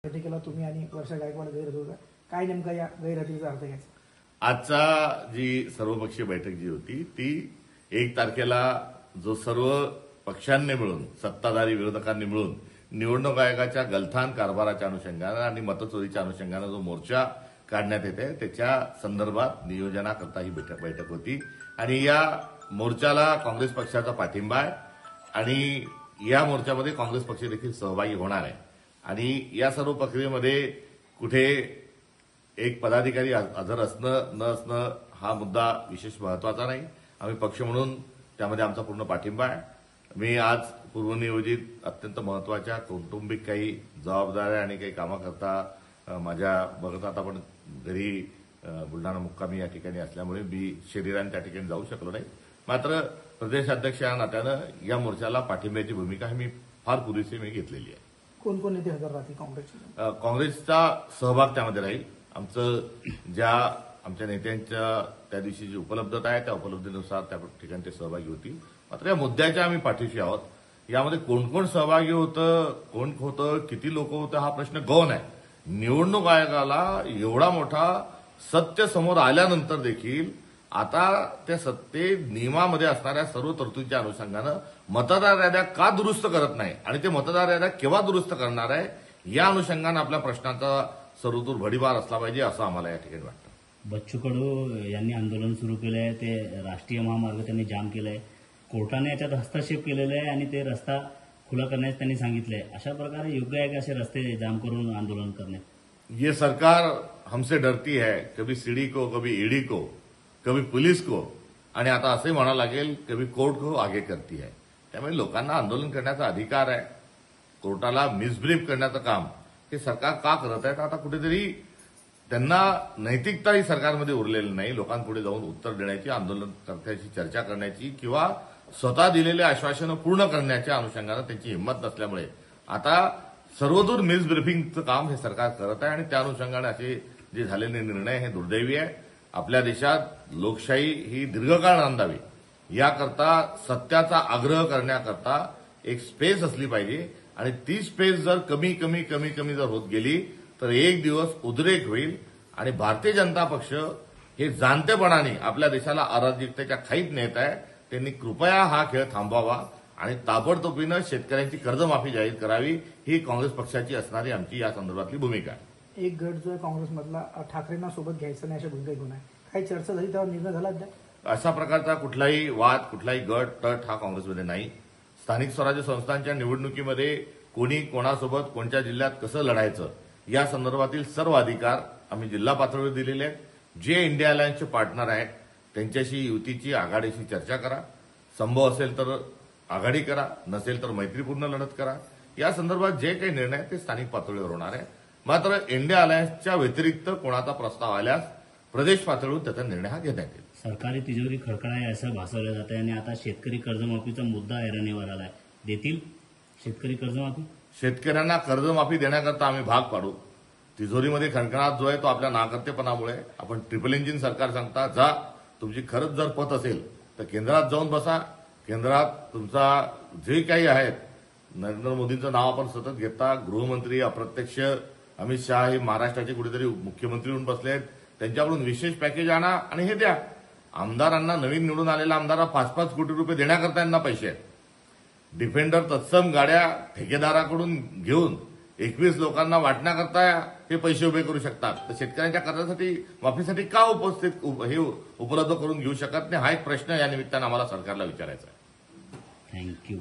बैठकीला तुम्ही आणि वर्षा गायकवाड गैरहजर होता. काय नेमका या गैरहजेरीचा अर्थ घ्यायचा? आजचा जी सर्वपक्षीय बैठक जी होती ती 1 तारखेला जो सर्व पक्षांनी मिळून सत्ताधारी विरोधकांनी मिळून निवडणूक आयोगाच्या गलथान कारभाराच्या अनुषंगानं आणि मतचोरीच्या अनुषंगानं जो मोर्चा काढण्यात येते त्याच्या संदर्भात नियोजनाकरता ही बैठक होती. आणि या मोर्चाला काँग्रेस पक्षाचा पाठिंबा आहे आणि या मोर्चामध्ये काँग्रेस पक्ष देखील सहभागी होणार आहे. आणि या सर्व प्रक्रियेमध्ये कुठे एक पदाधिकारी हजर असणं न असणं हा मुद्दा विशेष महत्वाचा नाही. आम्ही पक्ष म्हणून त्यामध्ये आमचा पूर्ण पाठिंबा आहे. मी आज पूर्वनियोजित अत्यंत महत्वाच्या कौटुंबिक काही जबाबदाऱ्या आणि काही कामाकरता माझ्या बघतात आपण घरी बुलढाणा मुक्कामी या ठिकाणी असल्यामुळे मी शरीराने त्या ठिकाणी जाऊ शकलो नाही. मात्र प्रदेशाध्यक्ष या नात्यानं या मोर्चाला पाठिंब्याची भूमिका ही मी फार पुरेशी घेतलेली आहे. कोण कोण नेते हजर राहतील काँग्रेसचे? काँग्रेसचा सहभाग त्यामध्ये राहील. आमच्या नेत्यांच्या त्या दिवशी जी उपलब्धता आहे त्या उपलब्धतेनुसार त्या ठिकाणी ते सहभागी होतील. मात्र या मुद्द्याच्या आम्ही पाठीशी आहोत. यामध्ये कोण कोण सहभागी होतं, कोण होतं, किती लोक होतं हा प्रश्न गौण आहे. निवडणूक आयोगाला एवढा मोठा सत्य समोर आल्यानंतर देखील आता त्या सत्ते नियमामध्ये असणाऱ्या सर्व तरतुदीच्या अनुषंगानं मतदार याद्या का दुरुस्त करत नाही आणि ते मतदार याद्या केव्हा दुरुस्त करणार आहे या अनुषंगानं आपल्या प्रश्नाचा सर्वदूर भडीमार असला पाहिजे असं आम्हाला या ठिकाणी वाटतं. बच्चू कडू यांनी आंदोलन सुरू केलं आहे. ते राष्ट्रीय महामार्ग त्यांनी जाम केलाय. कोर्टाने याच्यात हस्तक्षेप केलेला आहे आणि ते रस्ता खुला करण्यास त्यांनी सांगितलंय. अशा प्रकारे योग्य आहे का असे रस्ते जाम करून आंदोलन करणे? ये सरकार हमसे डरती है, कभी सीडी को, कभी ईडी को, कभी पुलिस को आणि आता असंही म्हणावं लागेल कभी कोर्ट को आगे करती है. त्यामुळे लोकांना आंदोलन करण्याचा अधिकार आहे. कोर्टाला मिसब्रीफ करण्याचं काम हे सरकार का करत आहे? आता कुठेतरी त्यांना नैतिकताही सरकारमध्ये उरलेली नाही. लोकांपुढे जाऊन उत्तर देण्याची, आंदोलनकर्त्यांशी चर्चा करण्याची किंवा स्वतः दिलेले आश्वासनं पूर्ण करण्याच्या अनुषंगानं त्यांची हिंमत नसल्यामुळे आता सर्वदूर मिसब्रीफिंगचं काम हे सरकार करत आहे आणि त्या अनुषंगाने असे जे झालेले निर्णय हे दुर्दैवी आहे. आपल्या देशात लोकशाही ही दीर्घकाळ नांदावी याकरता सत्याचा आग्रह करण्याकरता एक स्पेस असली पाहिजे आणि ती स्पेस जर कमी जर होत गेली तर एक दिवस उद्रेक होईल आणि भारतीय जनता पक्ष हे जाणतेपणाने आपल्या देशाला अराजकतेच्या खाईत नेत आहे. त्यांनी कृपया हा खेळ थांबवावा आणि ताबडतोबीनं शेतकऱ्यांची कर्जमाफी जाहीर करावी ही काँग्रेस पक्षाची असणारी आमची या संदर्भातली भूमिका आहे. एक गट जो आहे काँग्रेसमधला ठाकरेंना सोबत घ्यायचं नाही अशा भूमिका घेऊन आहे. काही चर्चा झाली त्यावर निर्णय झाला? अशा प्रकारचा कुठलाही वाद, कुठलाही गट तट हा काँग्रेसमध्ये नाही. स्थानिक स्वराज्य संस्थांच्या निवडणुकीमध्ये कोणी कोणासोबत कोणत्या जिल्ह्यात कसं लढायचं या संदर्भातील सर्व अधिकार आम्ही जिल्हा पातळीवर दिलेले आहेत. जे इंडिया अलायन्सचे पार्टनर आहेत त्यांच्याशी युतीची आघाडीशी चर्चा करा. संभव असेल तर आघाडी करा, नसेल तर मैत्रीपूर्ण लढत करा. या संदर्भात जे काही निर्णय आहेत ते स्थानिक पातळीवर होणार आहे. मात्र इंडिया अलायन्सच्या व्यतिरिक्त कोणाचा प्रस्ताव आल्यास प्रदेश पातळीवर त्याचा निर्णय हा घेण्यात येईल. सरकारी तिजोरी खडखड आहे असं भासवलं जात आहे आणि आता शेतकरी कर्जमाफीचा मुद्दा ऐरणीवर आलाय. देतील शेतकरी कर्जमाफी? शेतकऱ्यांना कर्जमाफी देण्याकरता आम्ही भाग पाडू. तिजोरीमध्ये खणखणाट जो आहे तो आपल्या नाकर्तेपणामुळे. आपण ट्रिपल इंजिन सरकार सांगता जा, तुमची खरंच जर पत असेल तर केंद्रात जाऊन बसा. केंद्रात तुमचा जे काही आहेत नरेंद्र मोदींचं नाव आपण सतत घेता. गृहमंत्री अप्रत्यक्ष अमित शहा हे महाराष्ट्राचे कुठेतरी मुख्यमंत्री म्हणून बसले आहेत. त्यांच्याकडून विशेष पॅकेज आणा आणि हे द्या. आमदारांना, नवीन निवडून आलेल्या आमदारांना 5-5 कोटी रुपये देण्याकरता यांना पैसे आहेत. डिफेंडर तत्सम गाड्या ठेकेदाराकडून घेऊन 21 लोकांना वाटण्याकरता हे पैसे उभे करू शकतात. तर शेतकऱ्यांच्या कर्जासाठी माफीसाठी का उपलब्ध करून घेऊ शकत नाही हा एक प्रश्न या निमित्तानं आम्हाला सरकारला विचारायचा आहे. थँक्यू.